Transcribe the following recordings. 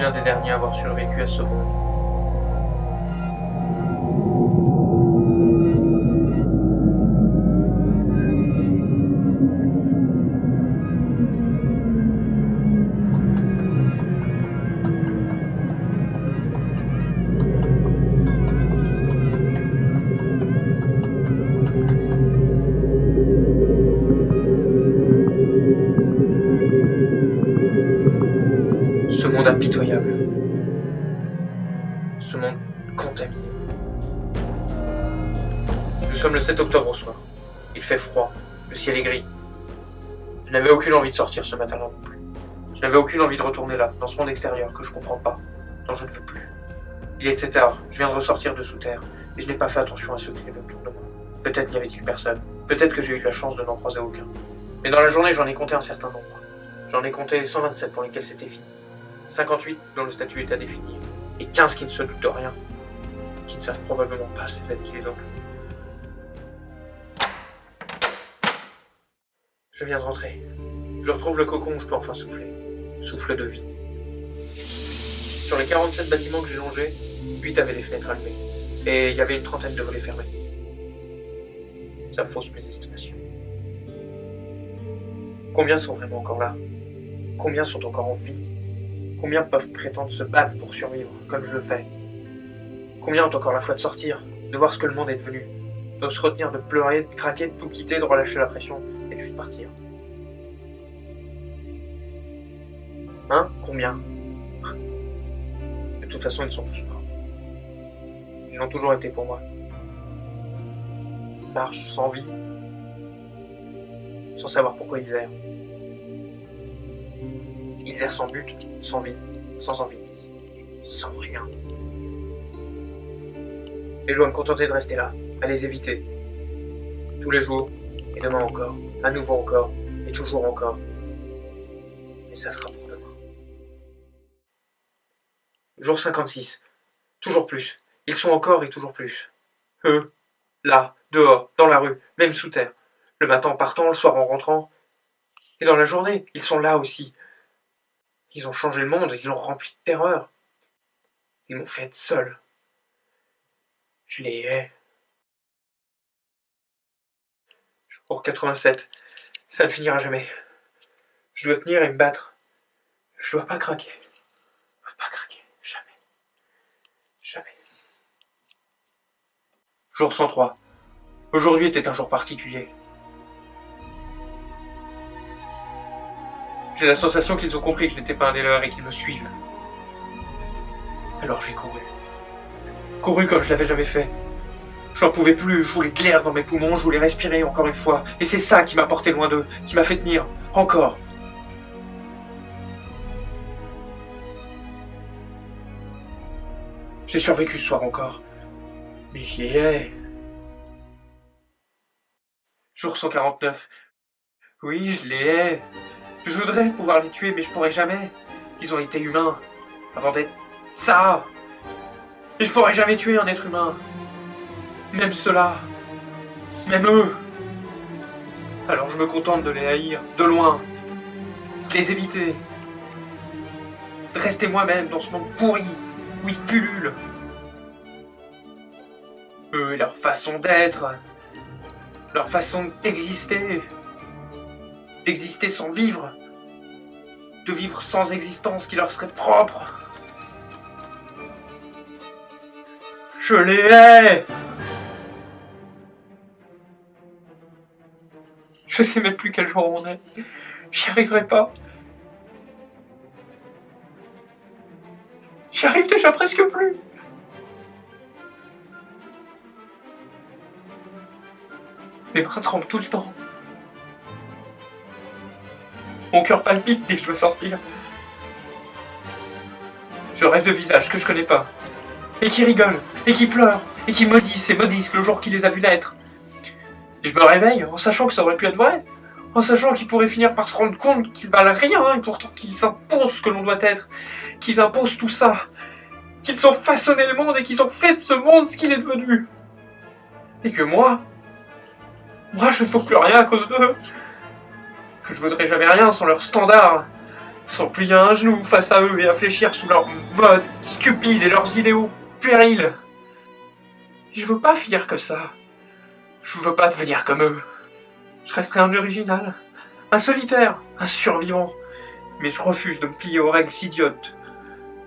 l'un des derniers à avoir survécu à ce monde. Ce monde impitoyable. Ce monde contaminé. Nous sommes le 7 octobre au soir. Il fait froid, le ciel est gris. Je n'avais aucune envie de sortir ce matin-là non plus. Je n'avais aucune envie de retourner là, dans ce monde extérieur que je comprends pas, dont je ne veux plus. Il était tard, je viens de ressortir de sous terre, et je n'ai pas fait attention à ceux qui avaient autour de moi. Peut-être n'y avait-il personne, peut-être que j'ai eu de la chance de n'en croiser aucun. Mais dans la journée, j'en ai compté un certain nombre. J'en ai compté 127 pour lesquels c'était fini. 58 dont le statut est à définir, et 15 qui ne se doutent de rien, qui ne savent probablement pas ces aides qui les occupent. Je viens de rentrer. Je retrouve le cocon où je peux enfin souffler. Souffle de vie. Sur les 47 bâtiments que j'ai longés, 8 avaient les fenêtres allumées, et il y avait une trentaine de volets fermés. Ça fausse mes estimations. Combien sont vraiment encore là? Combien sont encore en vie? Combien peuvent prétendre se battre pour survivre, comme je le fais? Combien ont encore la foi de sortir, de voir ce que le monde est devenu, de se retenir de pleurer, de craquer, de tout quitter, de relâcher la pression, et de juste partir? Hein? Combien? De toute façon, ils sont tous morts. Ils l'ont toujours été pour moi. Ils marchent sans vie, sans savoir pourquoi ils errent. Ils errent sans but, sans vie, sans envie, sans rien. Et je dois me contenter de rester là, à les éviter. Tous les jours, et demain encore, à nouveau encore, et toujours encore. Et ça sera pour demain. Jour 56. Toujours plus. Ils sont encore et toujours plus. Eux, là, dehors, dans la rue, même sous terre. Le matin en partant, le soir en rentrant. Et dans la journée, ils sont là aussi. Ils ont changé le monde, ils l'ont rempli de terreur. Ils m'ont fait être seul. Je les hais. Jour 87. Ça ne finira jamais. Je dois tenir et me battre. Je dois pas craquer. Je dois pas craquer. Jamais. Jamais. Jour 103. Aujourd'hui était un jour particulier. J'ai la sensation qu'ils ont compris que je n'étais pas un des leurs et qu'ils me suivent. Alors j'ai couru. Couru comme je l'avais jamais fait. J'en pouvais plus, je voulais de l'air dans mes poumons, je voulais respirer encore une fois. Et c'est ça qui m'a porté loin d'eux, qui m'a fait tenir. Encore. J'ai survécu ce soir encore. Mais je les hais. Jour 149. Oui, je les hais. Je voudrais pouvoir les tuer, mais je pourrais jamais. Ils ont été humains, avant d'être ça. Et je pourrais jamais tuer un être humain. Même ceux-là. Même eux. Alors je me contente de les haïr, de loin. De les éviter. De rester moi-même dans ce monde pourri, où ils pullulent. Eux et leur façon d'être. Leur façon d'exister. D'exister sans vivre, de vivre sans existence qui leur serait propre. Je les hais. Je sais même plus quel jour on est. J'y arriverai pas. J'y arrive déjà presque plus. Mes bras tremblent tout le temps. Mon cœur palpite dès que je veux sortir. Je rêve de visages que je connais pas. Et qui rigolent, et qui pleurent, et qui maudissent et maudissent le jour qui les a vus naître. Et je me réveille en sachant que ça aurait pu être vrai. En sachant qu'ils pourraient finir par se rendre compte qu'ils valent rien, et pourtant qu'ils imposent ce que l'on doit être. Qu'ils imposent tout ça. Qu'ils ont façonné le monde et qu'ils ont fait de ce monde ce qu'il est devenu. Et que moi, je ne vaux plus rien à cause d'eux. Que je voudrais jamais rien sans leurs standards, s'en plier à un genou face à eux et à fléchir sous leur mode stupide et leurs idéaux périls. Je veux pas finir que ça. Je veux pas devenir comme eux. Je resterai un original, un solitaire, un survivant. Mais je refuse de me plier aux règles idiotes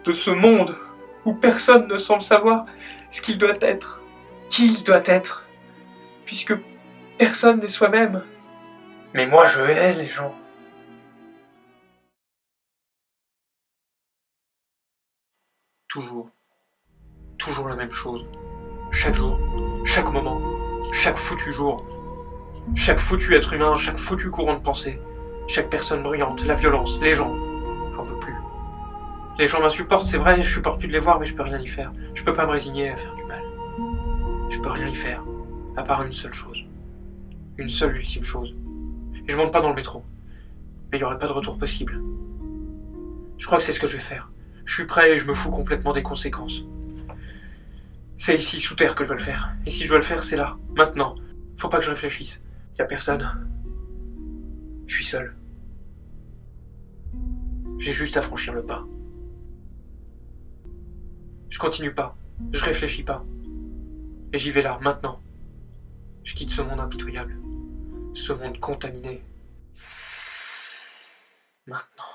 de ce monde où personne ne semble savoir ce qu'il doit être, qui il doit être, puisque personne n'est soi-même. Mais moi je hais les gens. Toujours, toujours la même chose. Chaque jour, chaque moment, chaque foutu jour. Chaque foutu être humain, chaque foutu courant de pensée. Chaque personne bruyante, la violence, les gens. J'en veux plus. Les gens m'insupportent, c'est vrai, je supporte plus de les voir, mais je peux rien y faire. Je peux pas me résigner à faire du mal. Je peux rien y faire, à part une seule chose. Une seule ultime chose. Et je monte pas dans le métro. Mais il y aurait pas de retour possible. Je crois que c'est ce que je vais faire. Je suis prêt et je me fous complètement des conséquences. C'est ici, sous terre, que je dois le faire. Et si je dois le faire, c'est là, maintenant. Faut pas que je réfléchisse. Y a personne. Je suis seul. J'ai juste à franchir le pas. Je continue pas. Je réfléchis pas. Et j'y vais là, maintenant. Je quitte ce monde impitoyable. Ce monde contaminé. Maintenant.